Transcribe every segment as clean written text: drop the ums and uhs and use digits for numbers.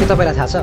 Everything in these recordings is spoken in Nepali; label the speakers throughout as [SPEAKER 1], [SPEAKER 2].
[SPEAKER 1] के तपाईलाई थाहा छ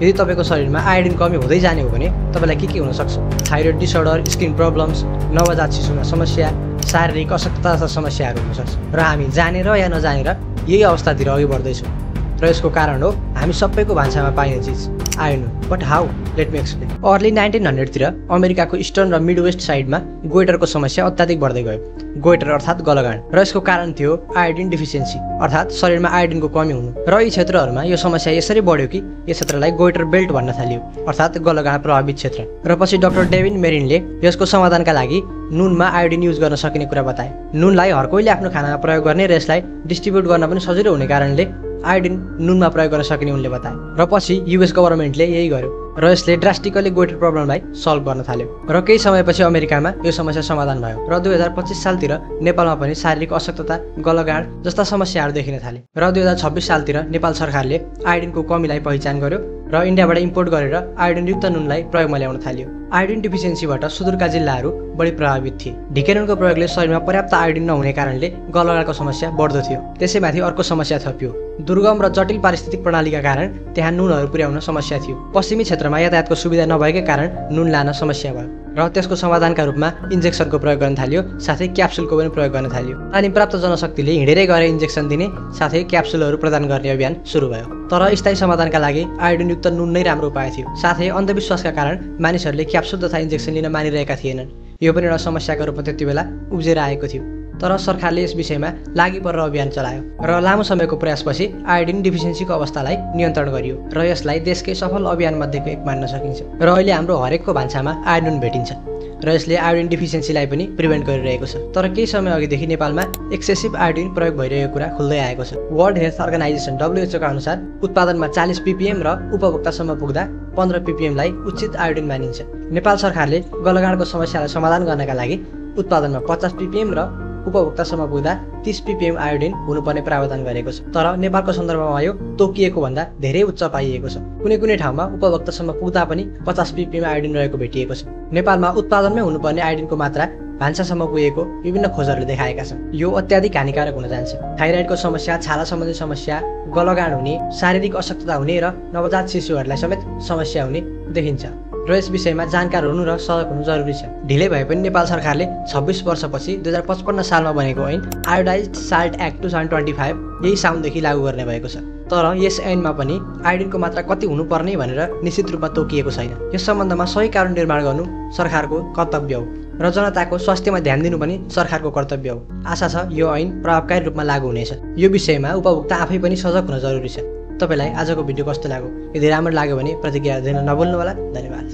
[SPEAKER 1] यदि तपाईको शरीरमा आयोडिन कमी हुँदै जाने हो भने तपाईलाई के हुन सक्छ थाइरोइड डिसअर्डर स्किन प्रब्लम्स नवजात शिशुमा समस्या शारीरिक अशक्तता जस्ता समस्याहरू हुन सक्छ र हामी जानेर या नजानेर यही अवस्थातिर अघि बढ्दैछौँ र यसको कारण हो हामी सबैको भान्सामा पाइने चिज iodine but how let me explain early 1900 तिर अमेरिकाको इस्टर्न र मिडवेस्ट साइडमा गोइटरको समस्या अत्याधिक बढ्दै गयो गोइटर अर्थात् गलगाँड र यसको कारण थियो आयोडिन डिफिसियन्सी अर्थात् शरीरमा आयोडिनको कमी हुनु र यी क्षेत्रहरूमा यो समस्या यसरी बढ्यो कि यस क्षेत्रलाई गोइटर बेल्ट भन्न थालियो अर्थात् गलगाँड प्रभावित क्षेत्र र पछि डाक्टर डेभिन मेरिनले यसको समाधानका लागि नुनमा आयोडिन युज गर्न सकिने कुरा बताए नुनलाई हर कोहीले आफ्नो खानामा प्रयोग गर्ने र यसलाई डिस्ट्रिब्युट गर्न पनि सजिलो हुने कारणले आयोडिन नुनमा प्रयोग गर्न सकिने उनले बताए र पछि युएस गभर्नमेन्टले यही गर्यो र यसले ड्रास्टिकली गोइटर प्रब्लमलाई सल्भ गर्न थाल्यो र केही समयपछि अमेरिकामा यो समस्या समाधान भयो र 2025 सालतिर नेपालमा पनि शारीरिक अशक्तता गलगाँड जस्ता समस्याहरू देखिन थाले र 2026 सालतिर नेपाल सरकारले आयोडिनको कमीलाई पहिचान गर्यो र इन्डियाबाट इम्पोर्ट गरेर आयोडिनयुक्त नुनलाई प्रयोगमा ल्याउन थाल्यो आयोडिन डिफिसियन्सीबाट सुदूरका जिल्लाहरू बढी प्रभावित थिए ढिकेनुनको प्रयोगले शरीरमा पर्याप्त आयोडिन नहुने कारणले गलगाँडको समस्या बढ्दो थियो त्यसैमाथि अर्को समस्या थपियो दुर्गम र जटिल पारिस्थितिक प्रणालीका कारण त्यहाँ नुनहरू पुर्याउन समस्या थियो पश्चिमी क्षेत्रमा यातायातको सुविधा नभएकै कारण नुन लान समस्या भयो र त्यसको समाधानका रूपमा इन्जेक्सनको प्रयोग गर्न थालियो साथै क्याप्सुलको पनि प्रयोग गर्न थालियो तालिम प्राप्त जनशक्तिले हिँडेरै गएर इन्जेक्सन दिने साथै क्याप्सुलहरू प्रदान गर्ने अभियान सुरु भयो तर स्थायी समाधानका लागि आयोडिनयुक्त नुन नै राम्रो उपाय थियो साथै अन्धविश्वासका कारण मानिसहरूले क्याप्सुल तथा इन्जेक्सन लिन मानिरहेका थिएनन् यो पनि एउटा समस्याको रूपमा त्यति बेला उब्जेर आएको थियो तर सरकारले यस विषयमा लागि परेर अभियान चलायो र लामो समयको प्रयासपछि आयोडिन डिफिसियन्सीको अवस्थालाई नियन्त्रण गरियो र यसलाई देशकै सफल अभियानमध्येको एक मान्न सकिन्छ र अहिले हाम्रो हरेकको भान्सामा आयोडिन भेटिन्छ र यसले आयोडिन डिफिसियन्सीलाई पनि प्रिभेन्ट गरिरहेको छ तर केही समय अघिदेखि नेपालमा एक्सेसिभ आयोडिन प्रयोग भइरहेको कुरा खुल्दै आएको छ वर्ल्ड हेल्थ अर्गनाइजेसन WHO का अनुसार उत्पादनमा 40 ppm र उपभोक्तासम्म पुग्दा 15 ppm लाई उचित आयोडिन मानिन्छ नेपाल सरकारले गलगाँडको समस्यालाई समाधान गर्नका लागि उत्पादनमा 50 ppm र उपभोक्तासम्म पुग्दा 30 ppm आयोडिन हुनुपर्ने प्रावधान गरेको छ तर नेपालको सन्दर्भमा यो तोकिएको भन्दा धेरै उच्च पाइएको छ कुनै कुनै ठाउँमा उपभोक्तासम्म पुग्दा पनि 50 ppm आयोडिन रहेको भेटिएको छ नेपालमा उत्पादनमै हुनुपर्ने आयोडिनको मात्रा भान्सासम्म पुगेको विभिन्न खोजहरूले देखाएका छन् यो अत्याधिक हानिकारक हुन जान्छ थाइरोइडको समस्या छाला सम्बन्धी समस्या गलगाँड हुने शारीरिक अशक्तता हुने र नवजात शिशुहरूलाई समेत समस्या हुने देखिन्छ र यस विषयमा जानकार हुनु र सजग हुनु जरुरी छ ढिलै भए पनि नेपाल सरकारले 26 वर्षपछि 2055 सालमा बनेको ऐन आयोडाइज्ड साल्ट एक्ट 2025 यही साउनदेखि लागू गर्ने भएको छ तर यस ऐनमा पनि आयोडिनको मात्रा कति हुनुपर्ने भनेर निश्चित रूपमा तोकिएको छैन यस सम्बन्धमा सही कानुन निर्माण गर्नु सरकारको कर्तव्य हो र जनताको स्वास्थ्यमा ध्यान दिनु पनि सरकारको कर्तव्य हो आशा छ यो ऐन प्रभावकारी रूपमा लागू हुनेछ यो विषयमा उपभोक्ता आफै पनि सजग हुन जरुरी छ तपाईलाई आजको भिडियो कस्तो लाग्यो यदि राम्रो लाग्यो भने प्रतिक्रिया दिन नभुल्नु होला धन्यवाद